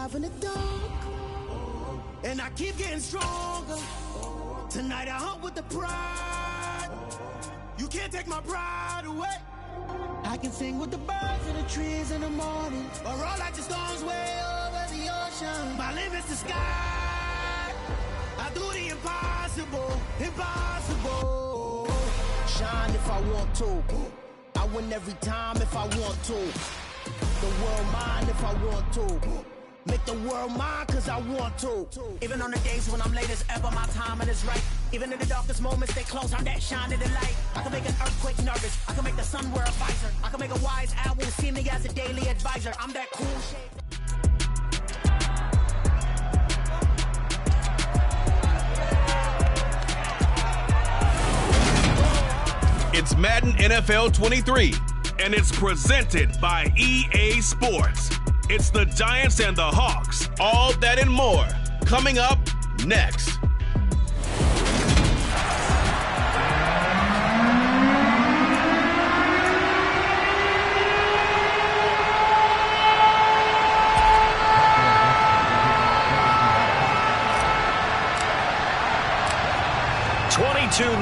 alive in the dark, and I keep getting stronger. Tonight I hunt with the pride. You can't take my pride away. I can sing with the birds and the trees in the morning, or roll like the storms way over the ocean. My limit's the sky. I do the impossible, impossible. Shine if I want to. I win every time if I want to. The world mine if I want to. Make the world mine cause I want to. Even on the days when I'm late as ever, my timing is right. Even in the darkest moments, stay close, I'm that shining the light. I can make an earthquake nervous, I can make the sun wear a visor. I can make a wise owl see me as a daily advisor. I'm that cool shit. It's Madden NFL 23, and it's presented by EA Sports. It's the Giants and the Hawks, all that and more, coming up next.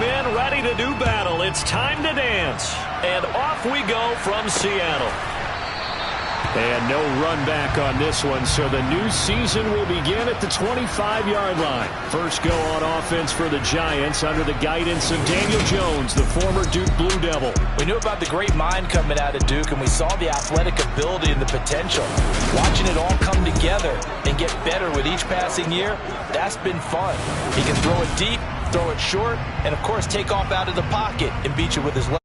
Men ready to do battle. It's time to dance. And off we go from Seattle. And no run back on this one, so the new season will begin at the 25-yard line. First go on offense for the Giants under the guidance of Daniel Jones, the former Duke Blue Devil. We knew about the great mind coming out of Duke, and we saw the athletic ability and the potential. Watching it all come together and get better with each passing year, that's been fun. He can throw it deep, throw it short, and of course take off out of the pocket and beat you with his left.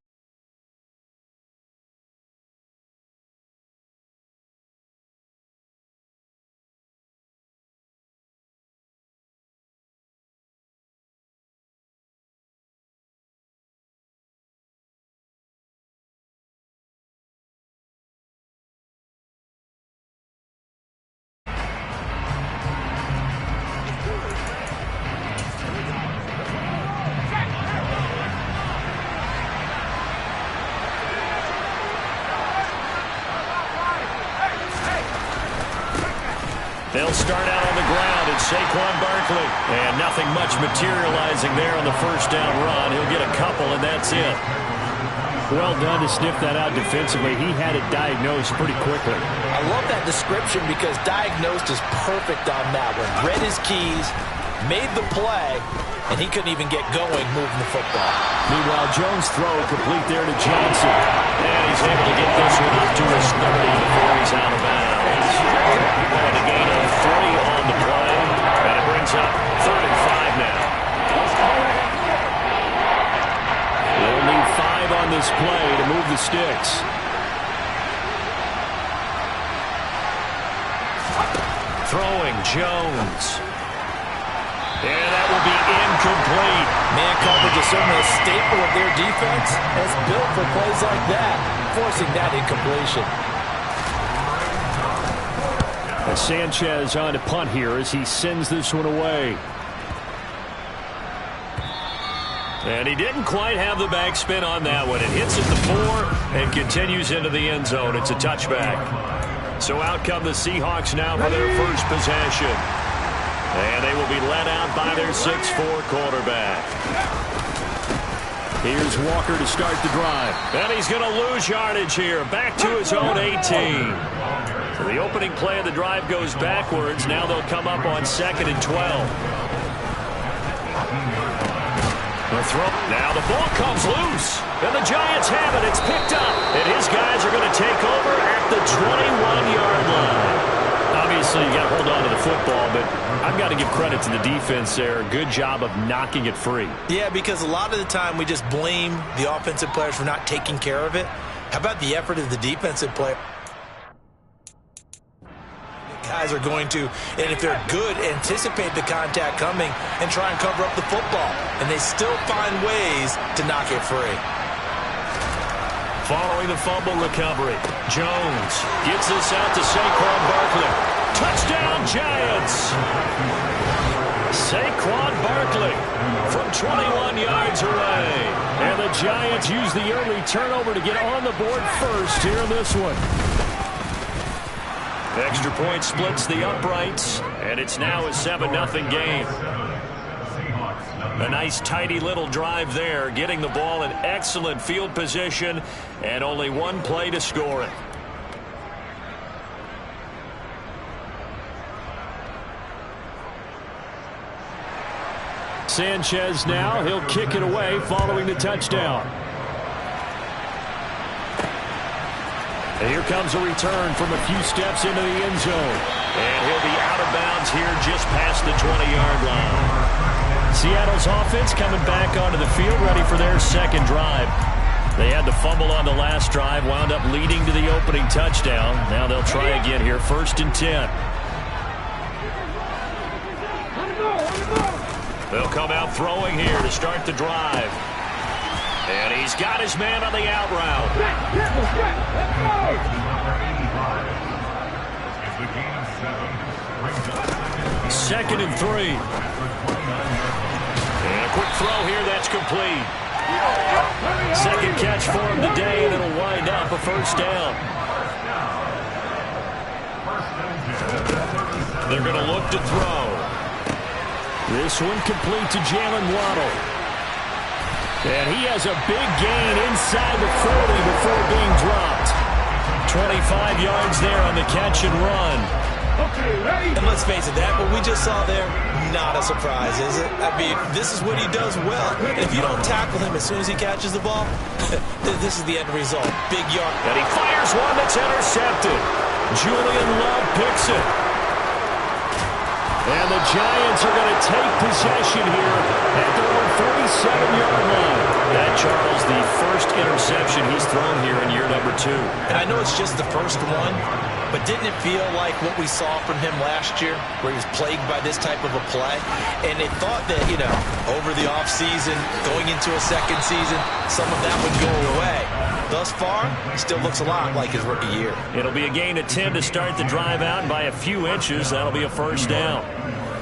They'll start out on the ground. It's Saquon Barkley. And nothing much materializing there on the first down run. He'll get a couple, and that's it. Well done to sniff that out defensively. He had it diagnosed pretty quickly. I love that description because diagnosed is perfect on that one. Read his keys, made the play, and he couldn't even get going moving the football. Meanwhile, Jones' throw complete there to Johnson. And he's able to get this one up to his 30 before he's out of bounds. And a gain of 3 on the play. And it brings up 3rd and 5 now. They'll need 5 on this play to move the sticks. Throwing Jones. And that will be incomplete. Man coverage is certainly a staple of their defense. It's built for plays like that, forcing that incompletion. And Sanchez on to punt here as he sends this one away. And he didn't quite have the backspin on that one. It hits at the 4 and continues into the end zone. It's a touchback. So out come the Seahawks now for their first possession. And they will be led out by their 6'4" quarterback. Here's Walker to start the drive. And he's going to lose yardage here. Back to his own 18. So the opening play of the drive goes backwards. Now they'll come up on 2nd and 12. The throw. Now the ball comes loose. And the Giants have it. It's picked up. And his guys are going to take over at the 21-yard line. Obviously, you got to hold on to the football, but I've got to give credit to the defense there. Good job of knocking it free. Yeah, because a lot of the time we just blame the offensive players for not taking care of it. How about the effort of the defensive player? Guys are going to, and if they're good, anticipate the contact coming and try and cover up the football. And they still find ways to knock it free. Following the fumble recovery, Jones gets this out to Saquon Barkley. Touchdown, Giants! Saquon Barkley from 21 yards away. And the Giants use the early turnover to get on the board first here in this one. Extra point splits the uprights, and it's now a 7-0 game. A nice, tidy little drive there, getting the ball in excellent field position, and only one play to score it. Sanchez now, he'll kick it away following the touchdown. And here comes a return from a few steps into the end zone. And he'll be out of bounds here just past the 20-yard line. Seattle's offense coming back onto the field, ready for their second drive. They had the fumble on the last drive, wound up leading to the opening touchdown. Now they'll try again here, 1st and 10. They'll come out throwing here to start the drive. And he's got his man on the out route. 2nd and 3. And a quick throw here that's complete. Second catch for him today, and it'll wind up a 1st down. They're going to look to throw. This one complete to Jalen Waddle. And he has a big gain inside the 40 before being dropped. 25 yards there on the catch and run. And let's face it, that what we just saw there, not a surprise, is it? I mean, this is what he does well. And if you don't tackle him as soon as he catches the ball, this is the end result. Big yard. And he fires one that's intercepted. Julian Love picks it. And the Giants are going to take possession here at their own 47-yard line. That, Charles, the first interception he's thrown here in year number 2. And I know it's just the first one, but didn't it feel like what we saw from him last year, where he was plagued by this type of a play? And they thought that, you know, over the offseason, going into a second season, some of that would go away. Thus far, he still looks a lot like his rookie year. It'll be a gain of 10 to start the drive out, and by a few inches, that'll be a 1st down.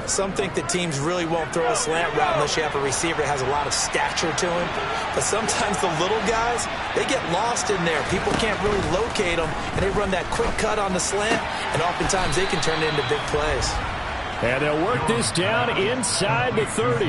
Some think that teams really won't throw a slant route unless you have a receiver that has a lot of stature to him. But sometimes the little guys, they get lost in there. People can't really locate them, and they run that quick cut on the slant, and oftentimes they can turn it into big plays. And they'll work this down inside the 30.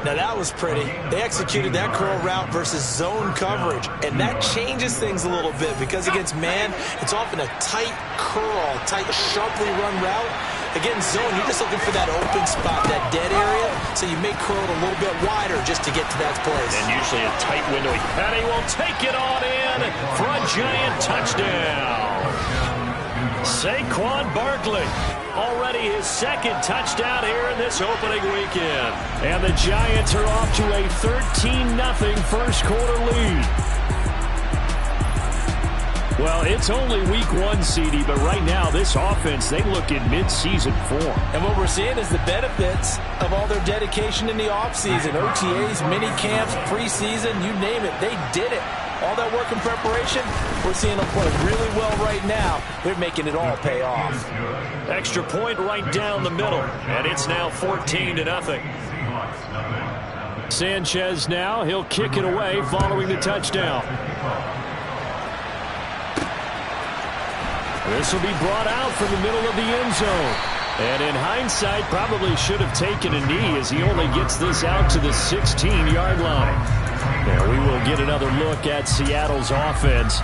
Now that was pretty. They executed that curl route versus zone coverage, and that changes things a little bit because against man, it's often a tight curl, tight, sharply run route. Against zone, you're just looking for that open spot, that dead area, so you may curl it a little bit wider just to get to that place. And usually a tight window. And he will take it on in for a giant touchdown. Saquon Barkley. Already his 2nd touchdown here in this opening weekend. And the Giants are off to a 13-0 first quarter lead. Well, it's only week 1, CD, but right now this offense, they look in mid-season form. And what we're seeing is the benefits of all their dedication in the offseason. OTAs, mini camps, preseason, you name it, they did it. All that work in preparation, we're seeing them play really well right now. They're making it all pay off. Extra point right down the middle, and it's now 14-0. Sanchez now, he'll kick it away following the touchdown. This will be brought out from the middle of the end zone. And in hindsight, probably should have taken a knee as he only gets this out to the 16-yard line. And we will get another look at Seattle's offense.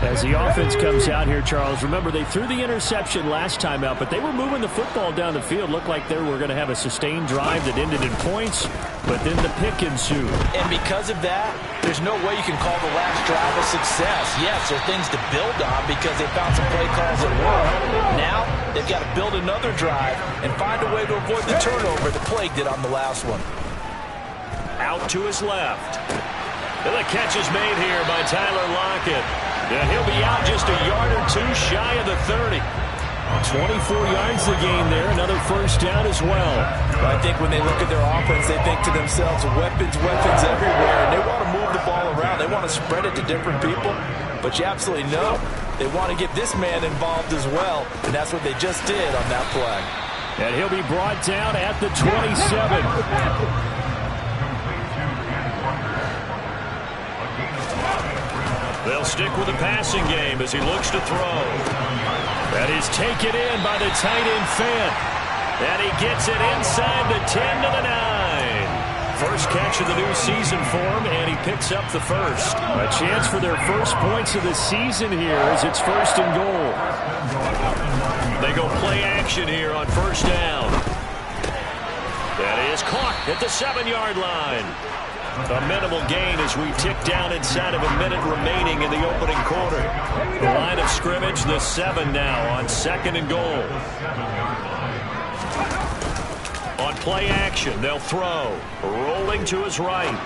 As the offense comes out here, Charles, remember they threw the interception last time out, but they were moving the football down the field. Looked like they were going to have a sustained drive that ended in points, but then the pick ensued. And because of that, there's no way you can call the last drive a success. Yes, there are things to build on because they found some play calls that work. Now, they've got to build another drive and find a way to avoid the turnover that plagued it on the last one. Out to his left. And the catch is made here by Tyler Lockett. And he'll be out just a yard or 2 shy of the 30. 24 yards the game there. Another 1st down as well. I think when they look at their offense, they think to themselves, weapons everywhere. And they want to move the ball around. They want to spread it to different people. But you absolutely know they want to get this man involved as well. And that's what they just did on that play. And he'll be brought down at the 27. They'll stick with the passing game as he looks to throw. That is taken in by the tight end Fant. And he gets it inside the 10 to the 9. First catch of the new season for him, and he picks up the first. A chance for their first points of the season here as it's 1st and goal. They go play action here on 1st down. That is caught at the 7-yard line. A minimal gain as we tick down inside of a minute remaining in the opening quarter. The line of scrimmage, the 7 now on 2nd and goal. On play action, they'll throw. Rolling to his right.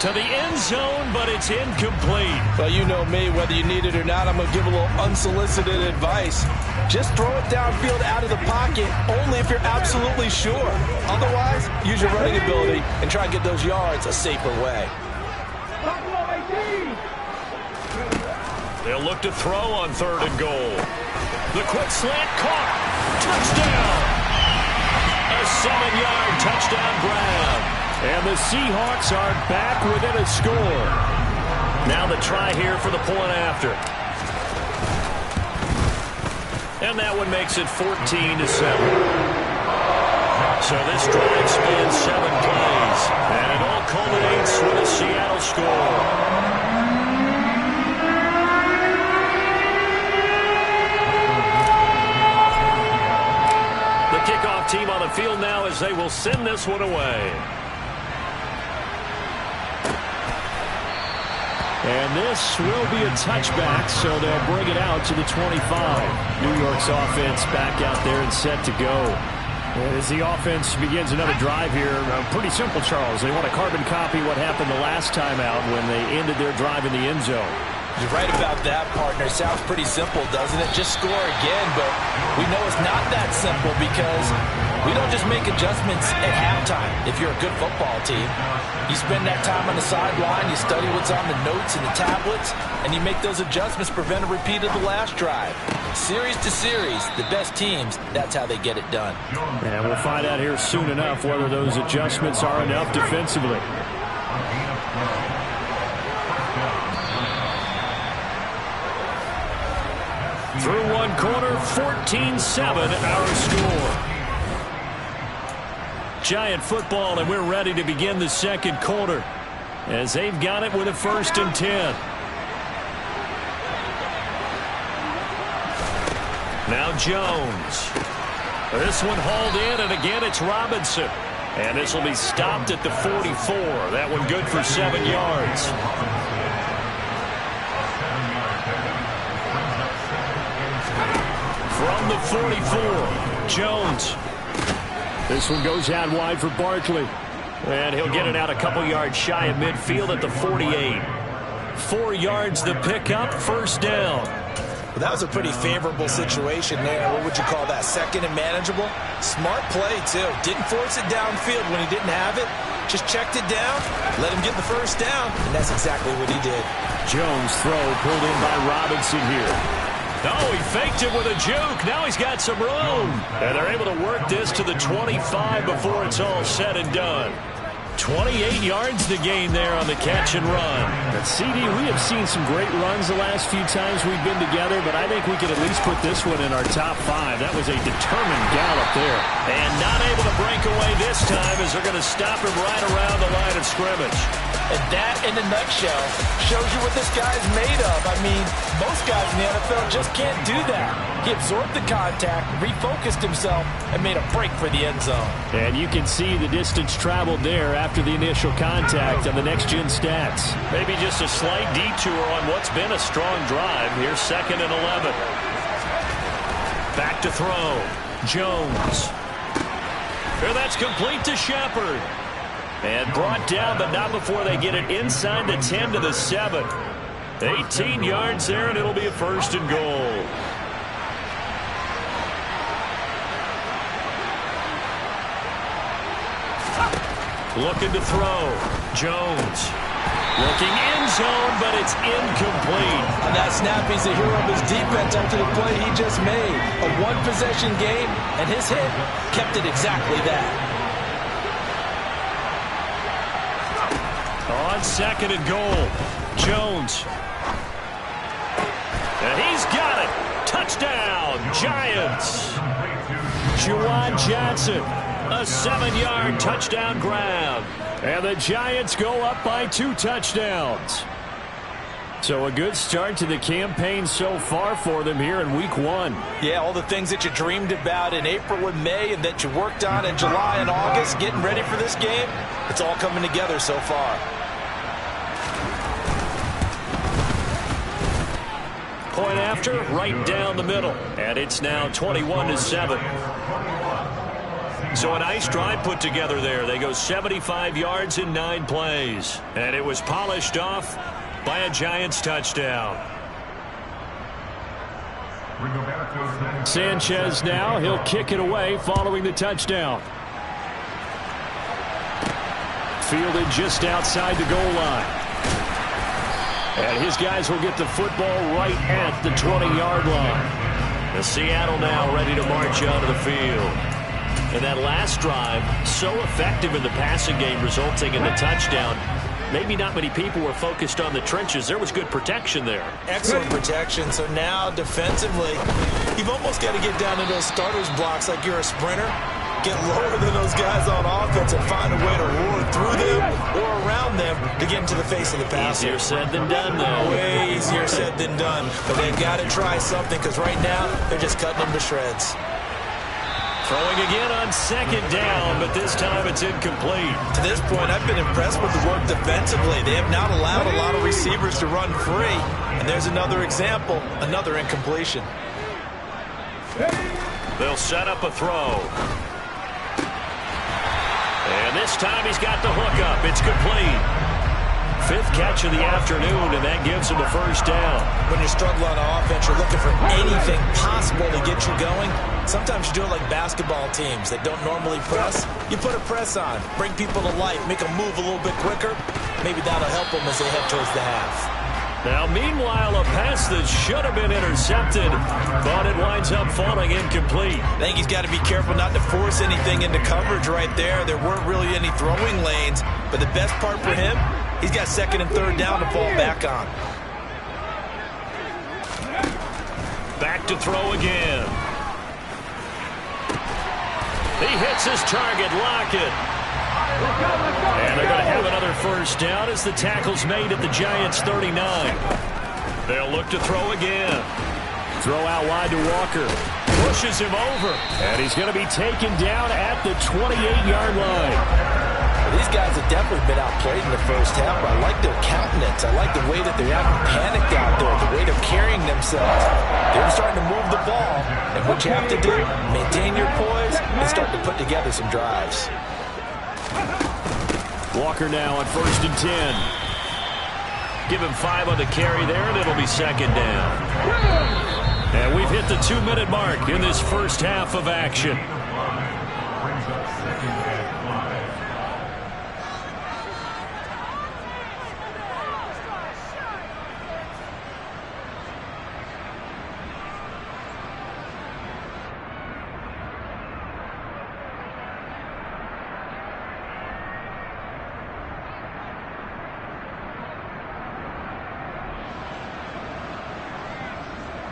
To the end zone, but it's incomplete. Well, you know me, whether you need it or not, I'm going to give a little unsolicited advice. Just throw it downfield out of the pocket, only if you're absolutely sure. Otherwise, use your running ability and try and get those yards a safer way. They'll look to throw on 3rd and goal. The quick slant caught. Touchdown. A 7-yard touchdown grab. And the Seahawks are back within a score. Now the try here for the point after. And that one makes it 14-7. So this drive spans 7 plays. And it all culminates with a Seattle score. The kickoff team on the field now as they will send this one away. And this will be a touchback, so they'll bring it out to the 25. New York's offense back out there and set to go. As the offense begins another drive here, pretty simple, Charles. They want to carbon copy what happened the last time out when they ended their drive in the end zone. You're right about that, partner. Sounds pretty simple, doesn't it? Just score again, but we know it's not that simple because we don't just make adjustments at halftime. If you're a good football team, you spend that time on the sideline, you study what's on the notes and the tablets, and you make those adjustments, prevent a repeat of the last drive. Series to series, the best teams, that's how they get it done. And we'll find out here soon enough whether those adjustments are enough defensively. Through one quarter, 14-7 our score. Giant football, and we're ready to begin the second quarter as they've got it with a 1st and 10. Now Jones. This one hauled in, and again it's Robinson. And this will be stopped at the 44. That one good for 7 yards. From the 44, Jones. This one goes out wide for Barkley. And he'll get it out a couple yards shy of midfield at the 48. 4 yards the pickup, 1st down. Well, that was a pretty favorable situation there. What would you call that? 2nd and manageable? Smart play, too. Didn't force it downfield when he didn't have it. Just checked it down, let him get the 1st down, and that's exactly what he did. Jones throw pulled in by Robinson here. Oh, he faked it with a juke. Now he's got some room. And they're able to work this to the 25 before it's all said and done. 28 yards to gain there on the catch and run. At CD, we have seen some great runs the last few times we've been together, but I think we could at least put this one in our top 5. That was a determined gallop there. And not able to break away this time as they're going to stop him right around the line of scrimmage. And that, in a nutshell, shows you what this guy's made of. I mean, most guys in the NFL just can't do that. He absorbed the contact, refocused himself, and made a break for the end zone. And you can see the distance traveled there after the initial contact on the next-gen stats. Maybe just a slight detour on what's been a strong drive. Here's 2nd and 11. Back to throw. Jones. Here, that's complete to Shepard. And brought down, but not before they get it inside the 10 to the 7. 18 yards there, and it'll be a 1st and goal. Looking to throw. Jones. Looking end zone, but it's incomplete. On that snap, he's the hero of his defense after the play he just made. A one-possession game, and his hit kept it exactly that. On 2nd and goal. Jones. And he's got it. Touchdown, Giants. Juwan Johnson, a 7-yard touchdown grab. And the Giants go up by 2 touchdowns. So a good start to the campaign so far for them here in week 1. Yeah, all the things that you dreamed about in April and May and that you worked on in July and August, getting ready for this game, it's all coming together so far. Point after, right down the middle. And it's now 21-7. So a nice drive put together there. They go 75 yards in 9 plays. And it was polished off by a Giants touchdown. Sanchez now, he'll kick it away following the touchdown. Fielded just outside the goal line. And his guys will get the football right at the 20-yard line. The Seattle now ready to march onto the field. And that last drive, so effective in the passing game, resulting in the touchdown. Maybe not many people were focused on the trenches. There was good protection there. Excellent protection. So now defensively, you've almost got to get down to those starters blocks like you're a sprinter. Get lower than those guys on offense and find a way to roar through them or around them to get into the face of the passer. Easier said than done, though. Way easier said than done. But they've got to try something because right now they're just cutting them to shreds. Throwing again on 2nd down, but this time it's incomplete. To this point, I've been impressed with the work defensively. They have not allowed a lot of receivers to run free. And there's another example, another incompletion. They'll set up a throw. And this time he's got the hook up. It's complete. 5th catch of the afternoon, and that gives him a 1st down. When you struggle on offense, you're looking for anything possible to get you going. Sometimes you do it like basketball teams that don't normally press. You put a press on, bring people to life, make them move a little bit quicker. Maybe that'll help them as they head towards the half. Now, meanwhile, a pass that should have been intercepted, but it winds up falling incomplete. I think he's got to be careful not to force anything into coverage right there. There weren't really any throwing lanes, but the best part for him, he's got 2nd and 3rd down to fall back on. Back to throw again. He hits his target, Lockett. And they're going to have another 1st down as the tackle's made at the Giants' 39. They'll look to throw again. Throw out wide to Walker. Pushes him over. And he's going to be taken down at the 28-yard line. These guys have definitely been outplayed in the first half, but I like their countenance. I like the way that they're acting panicked out there, the way they're carrying themselves. They're starting to move the ball, and what you have to do, maintain your poise and start to put together some drives. Walker now on 1st and 10. Give him 5 on the carry there, and it'll be 2nd down. And we've hit the 2-minute mark in this first half of action.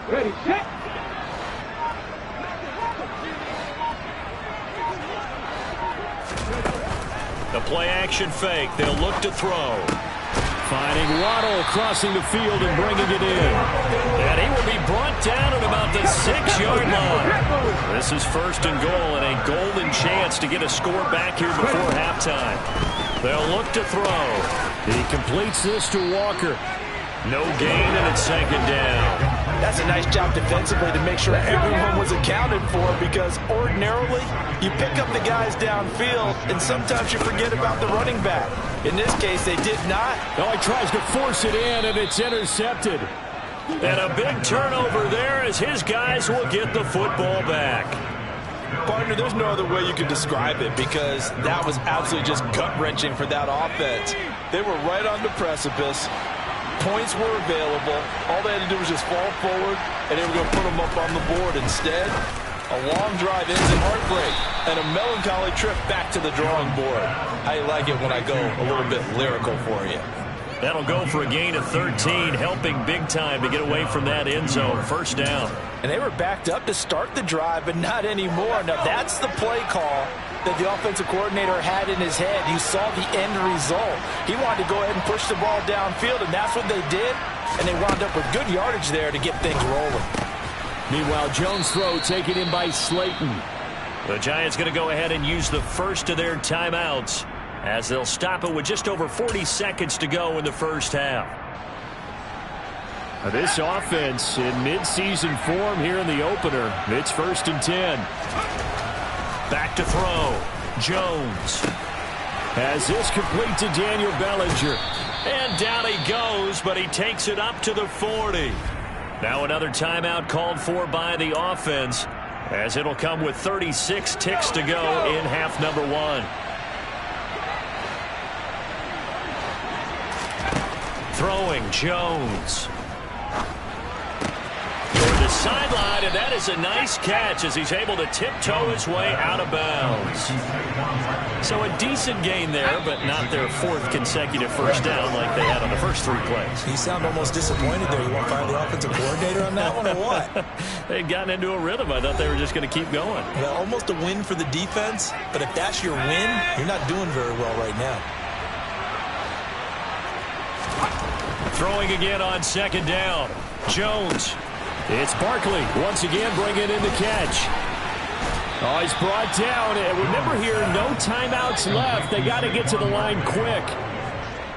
Ready, set. The play-action fake. They'll look to throw. Finding Waddle crossing the field and bringing it in. And he will be brought down at about the 6-yard line. This is 1st and goal and a golden chance to get a score back here before halftime. They'll look to throw. He completes this to Walker. No gain, and it's 2nd down. That's a nice job defensively to make sure everyone was accounted for, because ordinarily you pick up the guys downfield and sometimes you forget about the running back. In this case, they did not. Oh, he tries to force it in, and it's intercepted. And a big turnover there as his guys will get the football back. Partner, there's no other way you could describe it, because that was absolutely just gut-wrenching for that offense. They were right on the precipice. Points were available. All they had to do was just fall forward, and they were going to put them up on the board. Instead, a long drive ends in heartbreak and a melancholy trip back to the drawing board. How you like it when I go a little bit lyrical for you? That'll go for a gain of 13, helping big time to get away from that end zone. First down. And they were backed up to start the drive, but not anymore. Now, that's the play call that the offensive coordinator had in his head. You saw the end result. He wanted to go ahead and push the ball downfield, and that's what they did. And they wound up with good yardage there to get things rolling. Meanwhile, Jones' throw taken in by Slayton. The Giants going to go ahead and use the first of their timeouts as they'll stop it with just over 40 seconds to go in the first half. This offense in midseason form here in the opener. It's 1st and 10. Back to throw. Jones has this complete to Daniel Bellinger. And down he goes, but he takes it up to the 40. Now another timeout called for by the offense, as it'll come with 36 ticks to go in half number 1. Throwing Jones. Toward the sideline, and that is a nice catch as he's able to tiptoe his way out of bounds. So a decent gain there, but not their 4th consecutive first down like they had on the first 3 plays. You sound almost disappointed there. You want to fire the offensive coordinator on that one or what? They'd gotten into a rhythm. I thought they were just going to keep going. Well, almost a win for the defense, but if that's your win, you're not doing very well right now. Throwing again on 2nd down. Jones. It's Barkley once again bringing in the catch. Oh, he's brought down. And remember here, no timeouts left. They got to get to the line quick.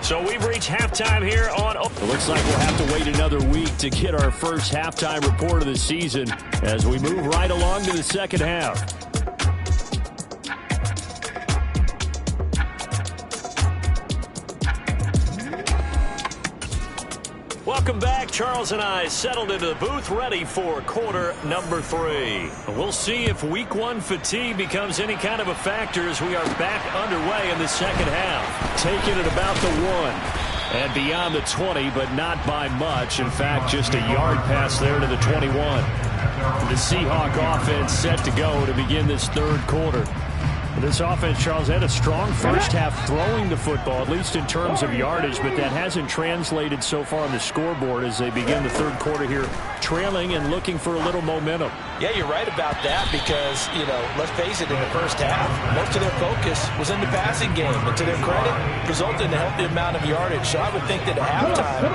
So we've reached halftime here on... It looks like we'll have to wait another week to get our first halftime report of the season as we move right along to the second half. Welcome back. Charles and I settled into the booth ready for quarter number 3. We'll see if week 1 fatigue becomes any kind of a factor as we are back underway in the second half. Taking it about the 1 and beyond the 20, but not by much. In fact, just a yard pass there to the 21. The Seahawk offense set to go to begin this 3rd quarter. This offense, Charles, had a strong first half throwing the football, at least in terms of yardage, but that hasn't translated so far on the scoreboard as they begin the 3rd quarter here, trailing and looking for a little momentum. Yeah, you're right about that because, let's face it, in the first half, most of their focus was in the passing game. And to their credit, resulted in a healthy amount of yardage. So I would think that at halftime,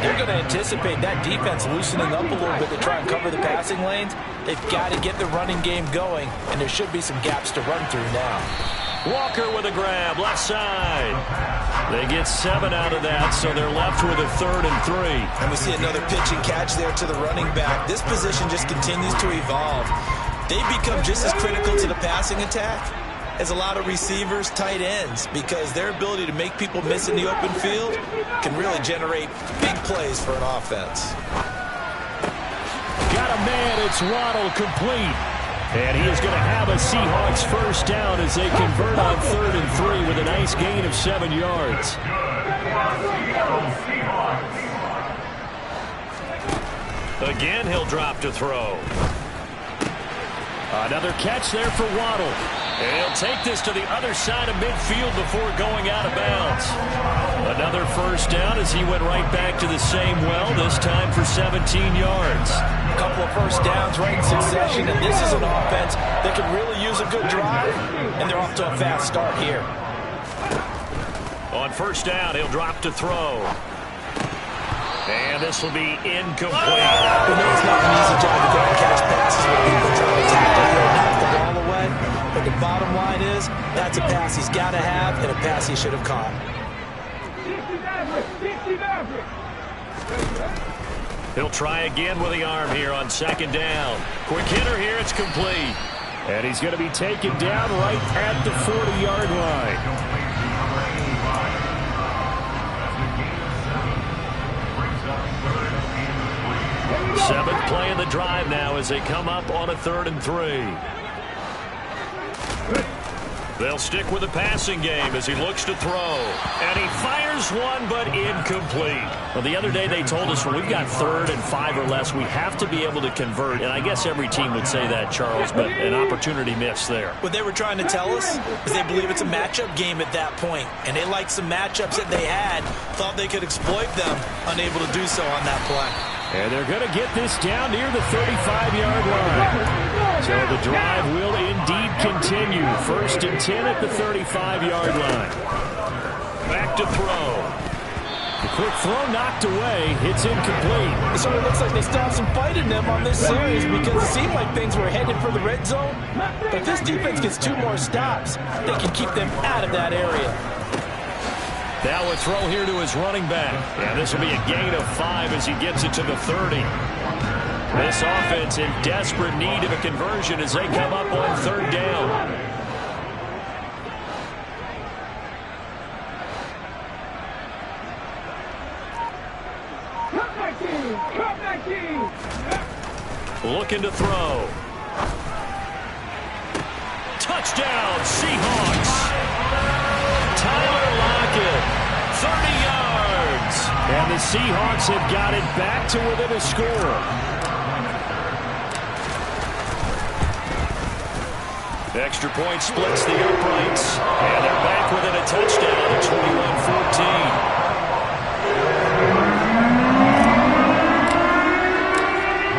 they're going to anticipate that defense loosening up a little bit to try and cover the passing lanes. They've got to get the running game going, and there should be some gaps to run through now. Walker with a grab, left side. They get 7 out of that, so they're left with a 3rd and 3. And we see another pitch and catch there to the running back. This position just continues to evolve. They become just as critical to the passing attack as a lot of receivers, tight ends, because their ability to make people miss in the open field can really generate big plays for an offense. Got a man, it's Waddle, complete. And he is going to have a Seahawks first down as they convert on 3rd and 3 with a nice gain of 7 yards. Again, he'll drop to throw. Another catch there for Waddle. And he'll take this to the other side of midfield before going out of bounds. Another first down as he went right back to the same well, this time for 17 yards. A couple of first downs right in succession, and this is an offense that could really use a good drive, and they're off to a fast start here. On first down, he'll drop to throw. And this will be incomplete. We know it's not an easy job to go and catch passes when people try to tackle you and knock the ball away. But the bottom line is, that's a pass he's got to have and a pass he should have caught. He'll try again with the arm here on 2nd down. Quick hitter here, it's complete. And he's going to be taken down right at the 40-yard line. 7th play of the drive now as they come up on a 3rd and 3. They'll stick with the passing game as he looks to throw. And he fires one, but incomplete. Well, the other day they told us when we've got 3rd and 5 or less, we have to be able to convert. And I guess every team would say that, Charles, but an opportunity missed there. What they were trying to tell us is they believe it's a matchup game at that point. And they liked some matchups that they had, thought they could exploit them, unable to do so on that play. And they're going to get this down near the 35-yard line. So the drive will indeed continue. 1st and 10 at the 35-yard line. Back to throw. The quick throw knocked away. It's incomplete. It sort of looks like they still have some fight in them on this series because it seemed like things were headed for the red zone. But if this defense gets 2 more stops, they can keep them out of that area. Now a throw here to his running back. And this will be a gain of 5 as he gets it to the 30. This offense in desperate need of a conversion as they come up on 3rd down. Looking to throw. Touchdown, Seahawks. Tyler Lockett, 30 yards. And the Seahawks have got it back to within a score. Extra point splits the uprights. And they're back within a touchdown at 21-14.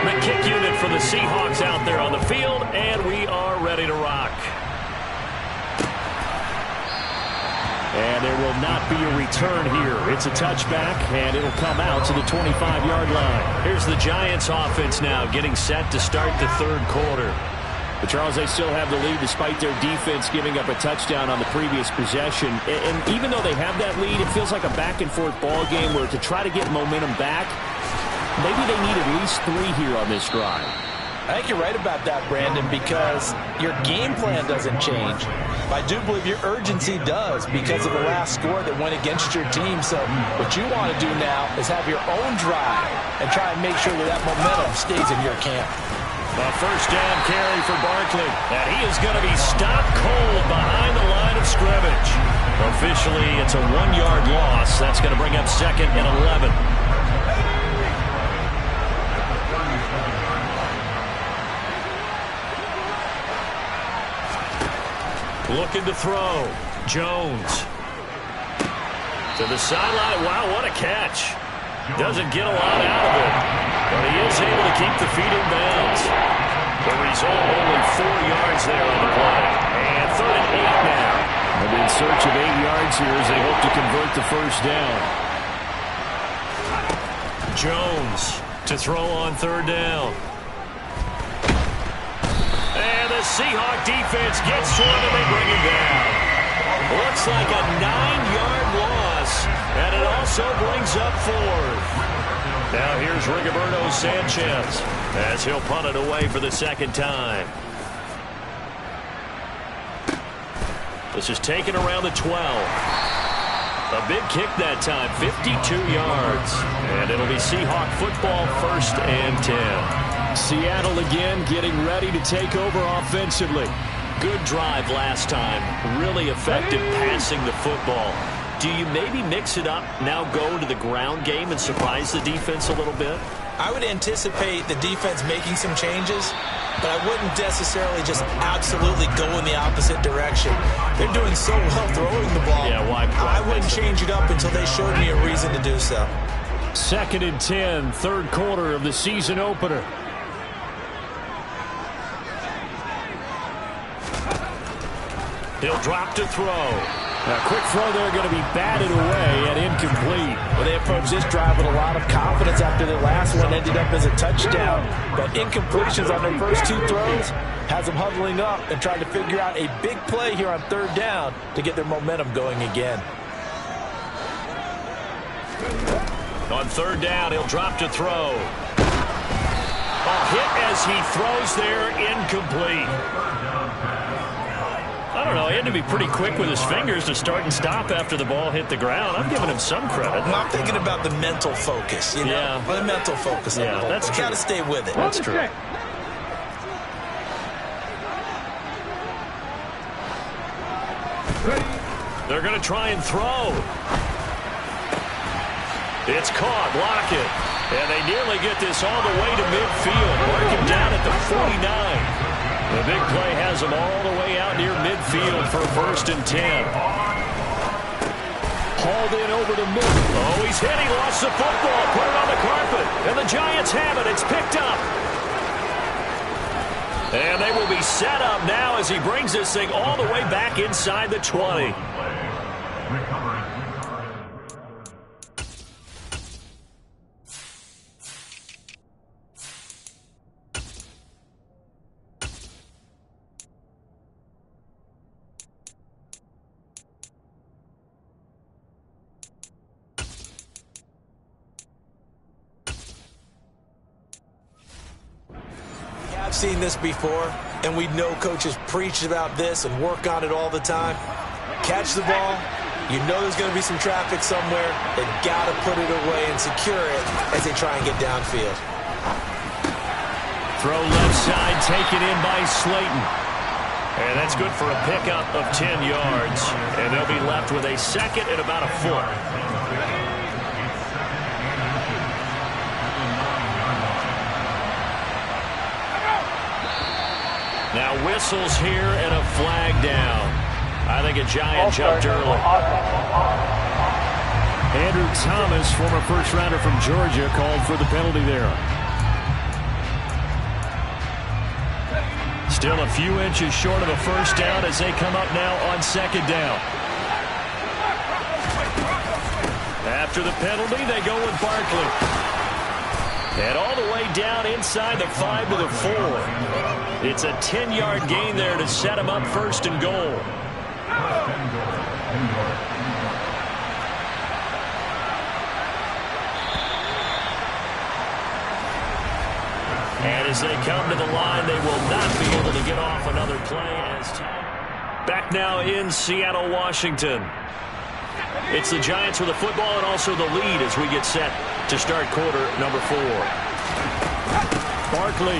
The kick unit for the Seahawks out there on the field, and we are ready to rock. And there will not be a return here. It's a touchback, and it'll come out to the 25-yard line. Here's the Giants offense now getting set to start the 3rd quarter. But, Charles, they still have the lead despite their defense giving up a touchdown on the previous possession. And even though they have that lead, it feels like a back-and-forth ball game where to try to get momentum back, maybe they need at least 3 here on this drive. I think you're right about that, Brandon, because your game plan doesn't change. I do believe your urgency does because of the last score that went against your team. So what you want to do now is have your own drive and try and make sure that that momentum stays in your camp. A 1st down carry for Barkley. And he is going to be stopped cold behind the line of scrimmage. Officially, it's a 1-yard loss. That's going to bring up 2nd and 11. Looking to throw. Jones. To the sideline. Wow, what a catch. Doesn't get a lot out of it. But he is able to keep the feet in bounds. The result, only 4 yards there on the play. And 3rd and 8 now. And in search of 8 yards here as they hope to convert the 1st down. Jones to throw on 3rd down. And the Seahawk defense gets to him and they bring him down. Looks like a 9-yard loss. And it also brings up 4th. Now here's Rigoberto Sanchez as he'll punt it away for the 2nd time. This is taken around the 12. A big kick that time, 52 yards. And it'll be Seahawk football, 1st and 10. Seattle again getting ready to take over offensively. Good drive last time. Really effective passing the football. Do you maybe mix it up, now go to the ground game and surprise the defense a little bit? I would anticipate the defense making some changes, but I wouldn't necessarily just absolutely go in the opposite direction. They're doing so well throwing the ball. Yeah, why I wouldn't change it up until they showed me a reason to do so. 2nd and 10, 3rd quarter of the season opener. He'll drop to throw. A quick throw there going to be batted away and incomplete. Well, they approached this drive with a lot of confidence after their last one ended up as a touchdown. But incompletions on their first 2 throws has them huddling up and trying to figure out a big play here on 3rd down to get their momentum going again. On 3rd down, he'll drop to throw. A hit as he throws there, incomplete. I don't know, he had to be pretty quick with his fingers to start and stop after the ball hit the ground. I'm giving him some credit. Well, I'm thinking about the mental focus, you know? Yeah. The mental focus. Yeah, that's true. Got to stay with it. That's true. They're going to try and throw. It's caught. Lockett. And they nearly get this all the way to midfield. Mark him down at the 49. The big play has them all the way out near midfield for 1st and 10. Hauled in over the middle. Oh, he's hit. He lost the football. Put it on the carpet. And the Giants have it. It's picked up. And they will be set up now as he brings this thing all the way back inside the 20. I've seen this before, and we know coaches preach about this and work on it all the time. Catch the ball. You know there's going to be some traffic somewhere. They've got to put it away and secure it as they try and get downfield. Throw left side, taken in by Slayton. And that's good for a pickup of 10 yards. And they'll be left with a second and about a foot. Now whistles here and a flag down. I think a Giant jumped early. Andrew Thomas, former first-rounder from Georgia, called for the penalty there. Still a few inches short of a first down as they come up now on 2nd down. After the penalty, they go with Barkley. And all the way down inside the 5 to the 4. It's a 10-yard gain there to set him up 1st and goal. And as they come to the line, they will not be able to get off another play. Back now in Seattle, Washington. It's the Giants with the football and also the lead as we get set to start quarter number 4. Barkley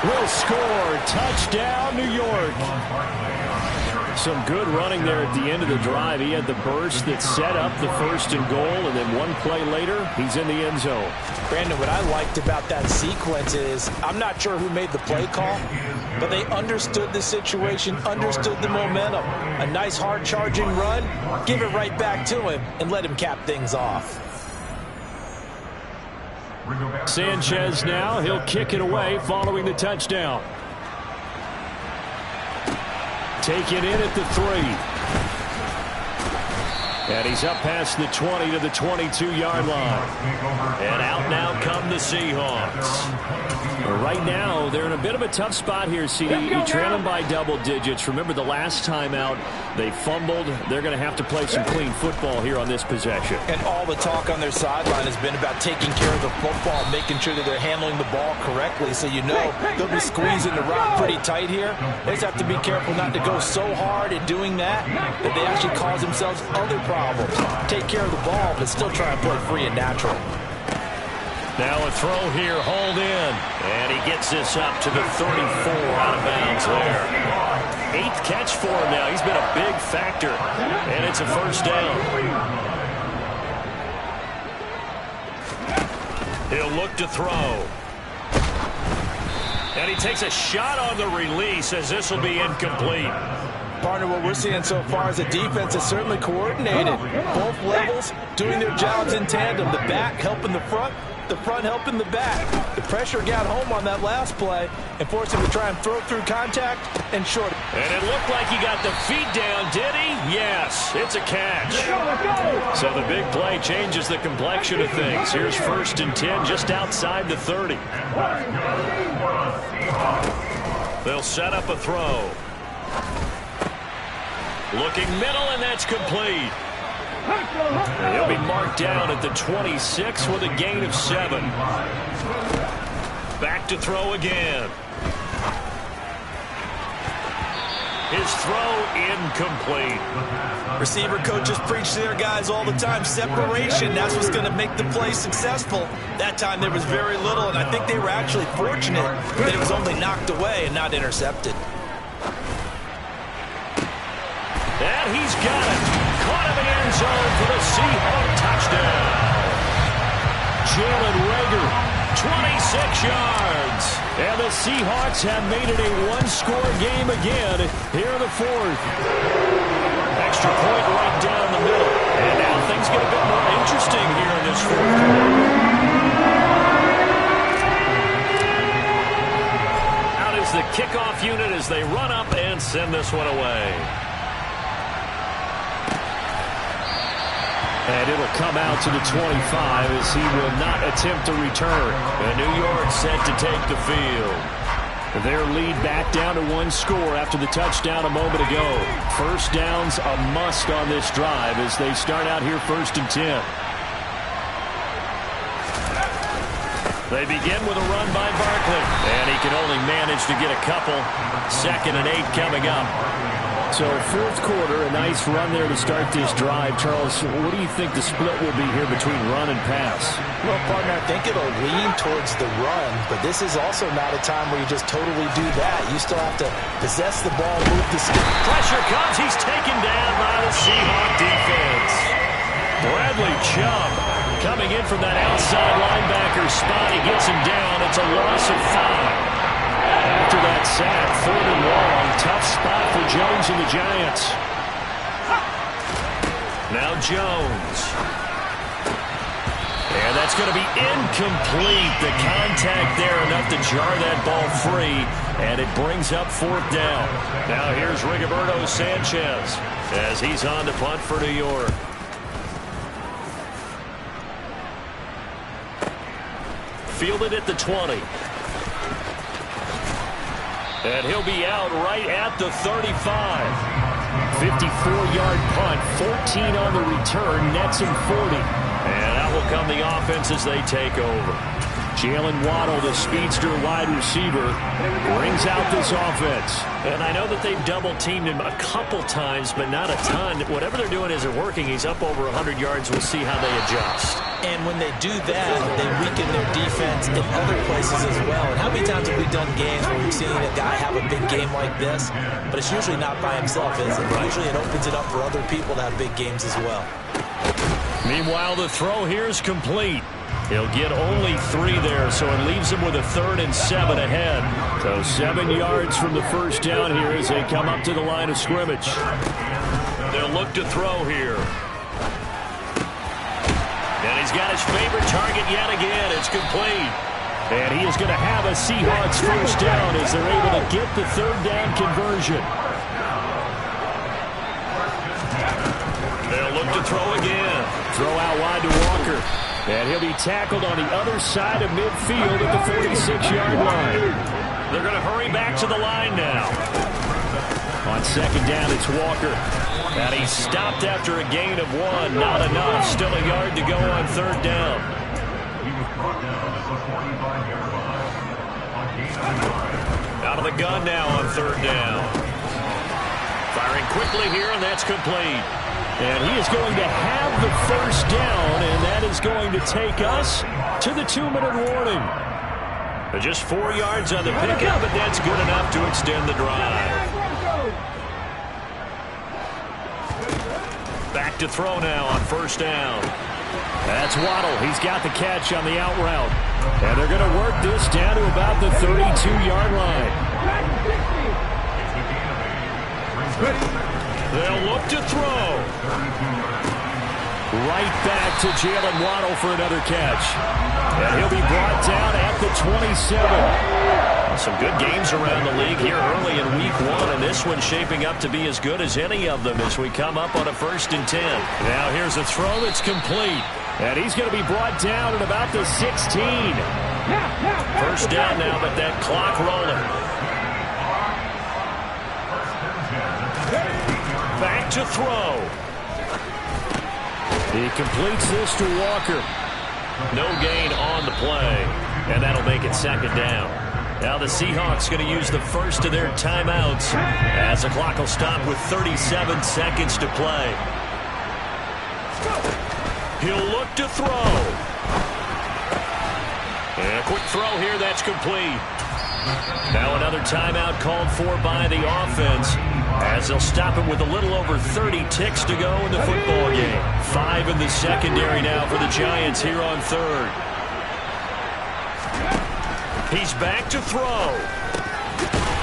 will score. Touchdown, New York. Some good running there at the end of the drive. He had the burst that set up the 1st and goal, and then one play later, he's in the end zone. Brandon, what I liked about that sequence is I'm not sure who made the play call, but they understood the situation, understood the momentum. A nice hard-charging run, give it right back to him, and let him cap things off. Sanchez now, he'll kick it away following the touchdown. Taken in at the 3. And he's up past the 20 to the 22-yard line. And out now come the Seahawks. Right now, they're in a bit of a tough spot here, CD. You trail them by double digits. Remember the last time out, they fumbled. They're going to have to play some clean football here on this possession. And all the talk on their sideline has been about taking care of the football, making sure that they're handling the ball correctly. So you know they'll be squeezing the rock pretty tight here. They just have to be careful not to go so hard at doing that they actually cause themselves other problems. Take care of the ball, but still try and play free and natural. Now a throw here, hauled in. And he gets this up to the 34 out of bounds there. 8th catch for him now. He's been a big factor. And it's a 1st down. He'll look to throw. And he takes a shot on the release as this will be incomplete. Partner, what we're seeing so far is the defense is certainly coordinated. Both levels doing their jobs in tandem. The back helping the front helping the back. The pressure got home on that last play and forced him to try and throw through contact and short. And it looked like he got the feet down, did he? Yes, it's a catch. So the big play changes the complexion of things. Here's 1st and 10 just outside the 30. They'll set up a throw. Looking middle, and that's complete. He'll be marked down at the 26 with a gain of 7. Back to throw again. His throw incomplete. Receiver coaches preach to their guys all the time. Separation, that's what's going to make the play successful. That time there was very little, and I think they were actually fortunate that it was only knocked away and not intercepted. And he's got it. Caught in the end zone for the Seahawk touchdown. Jalen Reagor, 26 yards. And the Seahawks have made it a one-score game again here in the fourth. Extra point right down the middle. And now things get a bit more interesting here in this fourth quarter. Out is the kickoff unit as they run up and send this one away. And it'll come out to the 25 as he will not attempt to return. And New York set to take the field. Their lead back down to one score after the touchdown a moment ago. First down's a must on this drive as they start out here 1st and 10. They begin with a run by Barkley. And he can only manage to get a couple. 2nd and 8 coming up. So fourth quarter, a nice run there to start this drive. Charles, what do you think the split will be here between run and pass? Well, partner, I think it'll lean towards the run, but this is also not a time where you just totally do that. You still have to possess the ball, move the stick. Pressure comes. He's taken down by the Seahawk defense. Bradley Chubb coming in from that outside linebacker spot. He gets him down. It's a loss of 5. After that sack, 3rd and long. Tough spot for Jones and the Giants. Now Jones. And that's going to be incomplete. The contact there enough to jar that ball free. And it brings up 4th down. Now here's Rigoberto Sanchez as he's on to punt for New York. Fielded at the 20. And he'll be out right at the 35. 54-yard punt, 14 on the return, nets him 40. And out will come the offense as they take over. Jalen Waddle, the speedster wide receiver, brings out this offense. And I know that they've double-teamed him a couple times, but not a ton. Whatever they're doing isn't working. He's up over 100 yards. We'll see how they adjust. And when they do that, they weaken their defense in other places as well. And how many times have we done games where we've seen a guy have a big game like this, but it's usually not by himself, is it? Usually it opens it up for other people to have big games as well. Meanwhile, the throw here is complete. He'll get only 3 there, so it leaves him with a 3rd and 7 ahead. So 7 yards from the first down here as they come up to the line of scrimmage. They'll look to throw here. And he's got his favorite target yet again. It's complete. And he is going to have a Seahawks first down as they're able to get the 3rd down conversion. They'll look to throw again. Throw out wide to Walker. And he'll be tackled on the other side of midfield at the 46-yard line. They're going to hurry back to the line now. On 2nd down, it's Walker. And he's stopped after a gain of 1. Not enough. Still a yard to go on 3rd down. Out of the gun now on 3rd down. Firing quickly here, and that's complete. And he is going to have the first down, and that is going to take us to the 2-minute warning. Just 4 yards on the pickup, but that's good enough to extend the drive. Back to throw now on 1st down. That's Waddle. He's got the catch on the out route. And they're going to work this down to about the 32-yard line. They'll look to throw. Right back to Jalen Waddle for another catch. And he'll be brought down at the 27. Some good games around the league here early in week 1, and this one's shaping up to be as good as any of them as we come up on a 1st and 10. Now here's a throw that's complete. And he's going to be brought down at about the 16. First down now, but that clock rolling. Back to throw. He completes this to Walker. No gain on the play, and that'll make it 2nd down. Now the Seahawks going to use the first of their timeouts as the clock will stop with 37 seconds to play. He'll look to throw. And a quick throw here, that's complete. Now another timeout called for by the offense As they'll stop him with a little over 30 ticks to go in the football game. 5 in the secondary now for the Giants here on third. He's back to throw.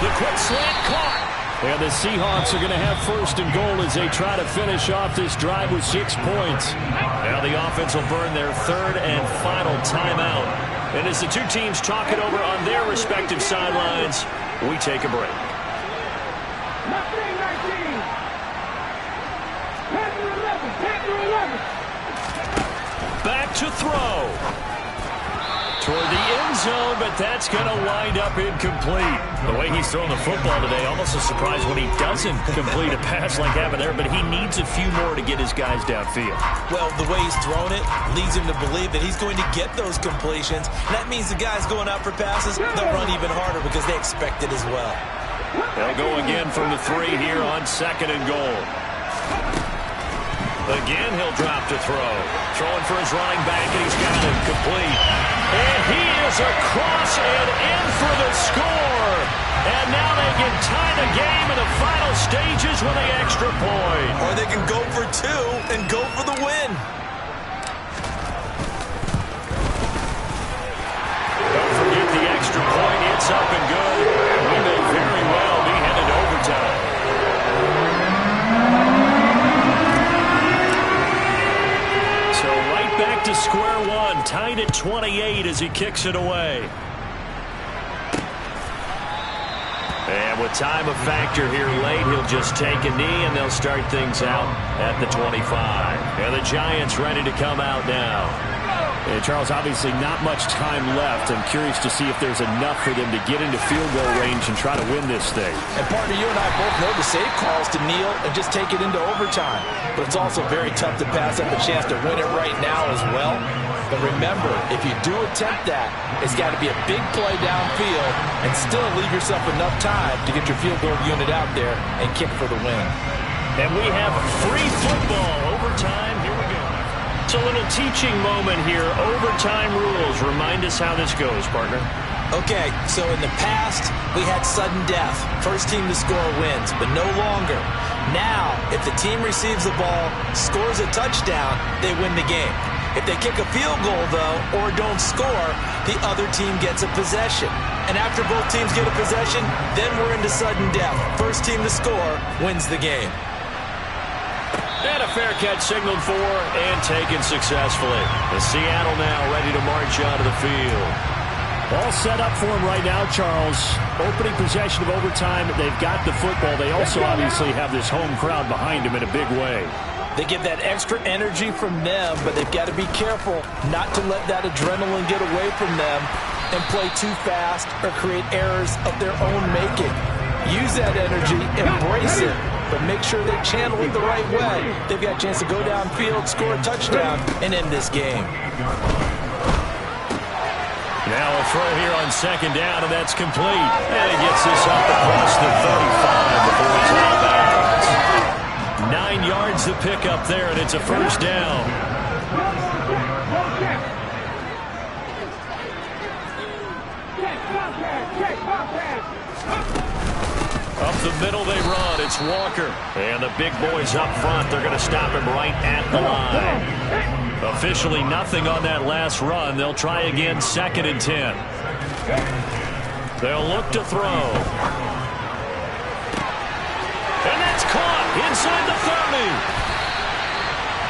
The quick slant caught. And the Seahawks are going to have first and goal as they try to finish off this drive with 6 points. Now the offense will burn their third and final timeout. And as the two teams talk it over on their respective sidelines, we take a break. Back to throw. Toward the end zone, but that's going to wind up incomplete. The way he's thrown the football today, almost a surprise when he doesn't complete a pass like happened there, but he needs a few more to get his guys downfield. Well, the way he's thrown it leads him to believe that he's going to get those completions. And that means the guys going out for passes, they'll run even harder because they expect it as well. They'll go again from the 3 here on second and goal. Again, he'll drop to throw. Throwing for his running back, and he's got it complete. And he is across and in for the score. And now they can tie the game in the final stages with the extra point. Or they can go for 2 and go for the win. Don't forget the extra point. It's up and good. We may very well be headed to overtime. So right back to square one, tied at 28 as he kicks it away. And with time a factor here late, he'll just take a knee and they'll start things out at the 25. And the Giants ready to come out now. And Charles, obviously not much time left. I'm curious to see if there's enough for them to get into field goal range and try to win this thing. And partner, you and I both know the safe calls to kneel and just take it into overtime. But it's also very tough to pass up a chance to win it right now as well. But remember, if you do attempt that, it's got to be a big play downfield and still leave yourself enough time to get your field goal unit out there and kick for the win. And we have free football. Overtime, here we go. It's a little teaching moment here. Overtime rules. Remind us how this goes, partner. Okay, so in the past, we had sudden death. First team to score wins, but no longer. Now, if the team receives the ball, scores a touchdown, they win the game. If they kick a field goal, though, or don't score, the other team gets a possession. And after both teams get a possession, then we're into sudden death. First team to score wins the game. And a fair catch signaled for and taken successfully. The Seattle now ready to march onto the field. All set up for him right now, Charles. Opening possession of overtime. They've got the football. They also obviously have this home crowd behind them in a big way. They get that extra energy from them, but they've got to be careful not to let that adrenaline get away from them and play too fast or create errors of their own making. Use that energy, embrace it, but make sure they channel it the right way. They've got a chance to go downfield, score a touchdown, and end this game. Now a throw here on second down, and that's complete. And he gets this up across the 35 before it's out of bounds. 9 yards to pick up there, and it's a first down. Up the middle they run. It's Walker. And the big boys up front, they're going to stop him right at the line. Officially nothing on that last run. They'll try again, 2nd and 10. They'll look to throw. And that's caught inside the 30.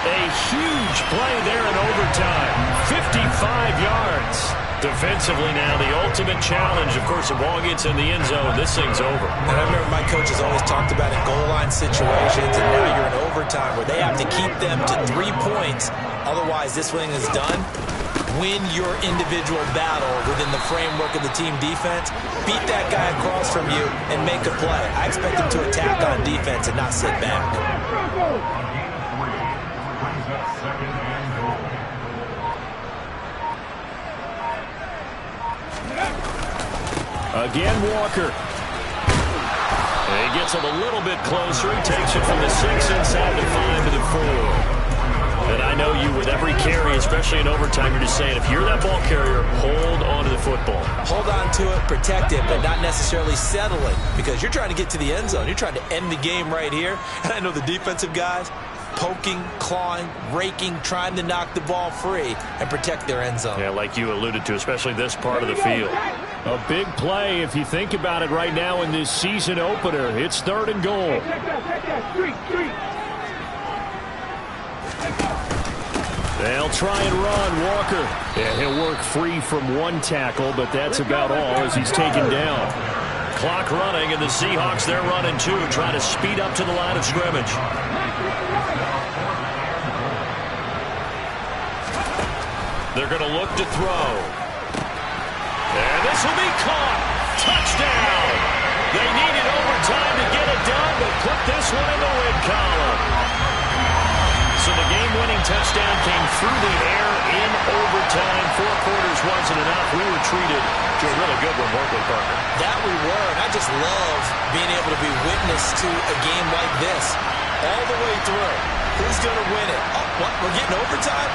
A huge play there in overtime. 55 yards. Defensively now, the ultimate challenge. Of course, the ball gets in the end zone. This thing's over. And I remember my coaches always talked about in goal line situations, and now you're in overtime where they have to keep them to 3 points. Otherwise, this thing is done. Win your individual battle within the framework of the team defense. Beat that guy across from you and make a play. I expect them to attack on defense and not sit back. Again, Walker. He gets him a little bit closer. He takes it from the 6 inside the 5 to the 4. And I know you, with every carry, especially in overtime, you're just saying, if you're that ball carrier, hold on to the football. Hold on to it, protect it, but not necessarily settle it, because you're trying to get to the end zone. You're trying to end the game right here. And I know the defensive guys poking, clawing, raking, trying to knock the ball free and protect their end zone. Yeah, like you alluded to, especially this part of the field. A big play, if you think about it right now in this season opener. It's 3rd and goal. They'll try and run. Walker. Yeah, he'll work free from one tackle, but that's about all as he's taken down. Clock running, and the Seahawks, they're running too, trying to speed up to the line of scrimmage. They're going to look to throw. And this will be caught. Touchdown. They needed overtime to get it done, but put this one in the win column. So the game-winning touchdown came through the air in overtime. 4 quarters wasn't enough. We were treated to a really good one, weren't we, Parker? That we were, and I just love being able to be witness to a game like this all the way through. Who's going to win it? Oh, what? We're getting overtime?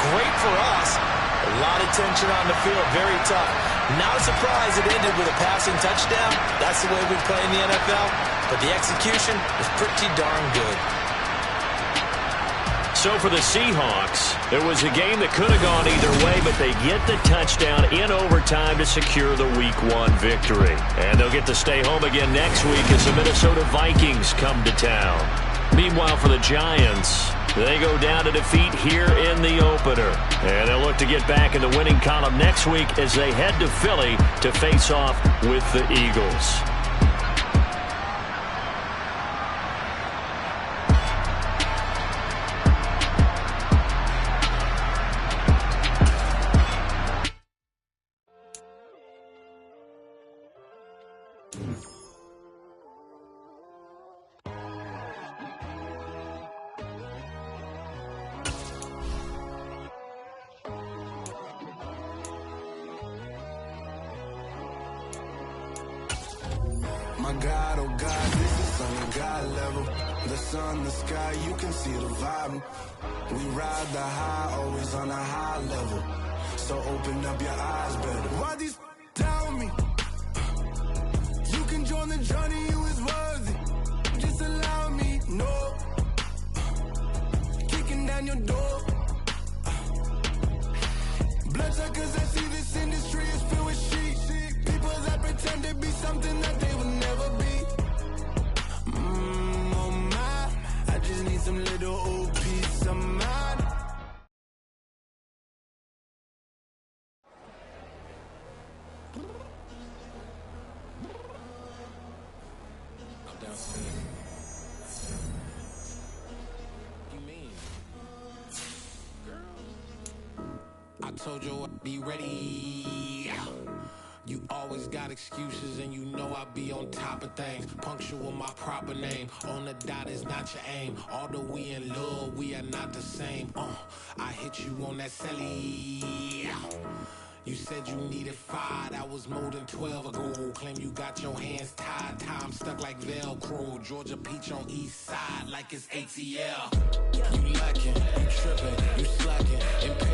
Great for us. A lot of tension on the field. Very tough. Not a surprise it ended with a passing touchdown. That's the way we play in the NFL. But the execution was pretty darn good. So for the Seahawks, it was a game that could have gone either way, but they get the touchdown in overtime to secure the Week 1 victory. And they'll get to stay home again next week as the Minnesota Vikings come to town. Meanwhile, for the Giants, they go down to defeat here in the opener. And they'll look to get back in the winning column next week as they head to Philly to face off with the Eagles. My God, oh God, this is on a God level. The sun, the sky, you can see the vibe. We ride the high, always on a high level. So open up your eyes better. Why these tell me? You can join the journey, you is worthy. Just allow me, no. Kicking down your door. Bloodsuckers, I see this industry is filled with sheep. People that pretend to be something that they will never be. Oh my, I just need some little old peace of mind. I'm downstairs. You mean? Girl, I told you I'd be ready. You always got excuses and you know I be on top of things. Punctual my proper name. On the dot is not your aim. Although we in love, we are not the same. I hit you on that celly. You said you needed 5, that was more than 12 ago. Claim you got your hands tied, time stuck like Velcro. Georgia Peach on east side like it's ATL. You lacking, you tripping, you slacking.